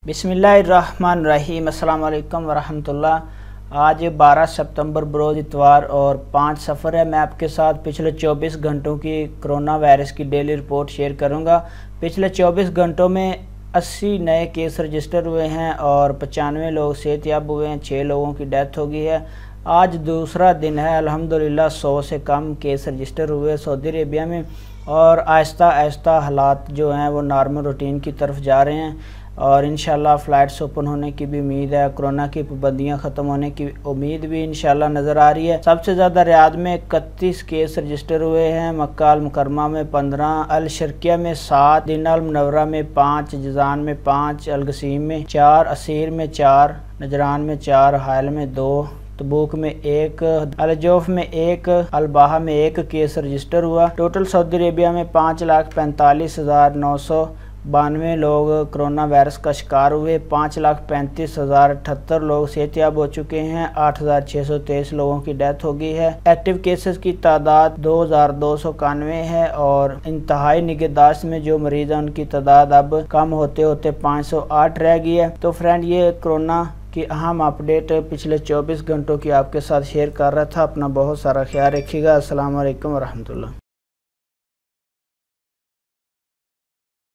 बिस्मिल्लाहिर्रहमानिर्रहीम। अस्सलाम वालेकुम वरहमतुल्लाह। आज 12 सितंबर बरोज़ इतवार और 5 सफ़र है। मैं आपके साथ पिछले 24 घंटों की कोरोना वायरस की डेली रिपोर्ट शेयर करूंगा। पिछले 24 घंटों में 80 नए केस रजिस्टर हुए हैं और 95 लोग सेहतयाब हुए हैं। 6 लोगों की डेथ हो गई है। आज दूसरा दिन है, अल्हम्दुलिल्लाह 100 से कम केस रजिस्टर हुए सऊदी अरेबिया में और आहिस्ता आहिस्ता हालात जो हैं वो नॉर्मल रूटीन की तरफ जा रहे हैं और इंशाल्लाह फ़्लाइट्स ओपन होने की भी उम्मीद है। कोरोना की पाबंदियाँ ख़त्म होने की उम्मीद भी इंशाल्लाह नज़र आ रही है। सबसे ज़्यादा रियाद में 31 केस रजिस्टर हुए हैं, मक्का अल मुकरमा में 15, अल शर्किया में 7, मदीना अल मुनव्वरा में 5, जज़ान में 5, अल गसीम में 4, असीर में 4, नजरान में 4, हायल में 2, तबूक में 1, अल जोफ में 1, अल बाहा में 1 केस रजिस्टर हुआ। टोटल सऊदी अरेबिया में 5,45,992 लोग कोरोना वायरस का शिकार हुए। 5,35,078 लोग सेहतयाब हो चुके हैं। 8,623 लोगों की डेथ हो गई है। एक्टिव केसेस की तादाद 2,291 है और इंतहाई निगहदाश्त में जो मरीज हैं उनकी तादाद अब कम होते होते 508 रह गई है। तो फ्रेंड, ये कोरोना की अहम अपडेट पिछले 24 घंटों की आपके साथ शेयर कर रहा था। अपना बहुत सारा ख्याल रखिएगा। अस्सलाम वालेकुम वरहमतुल्लाह।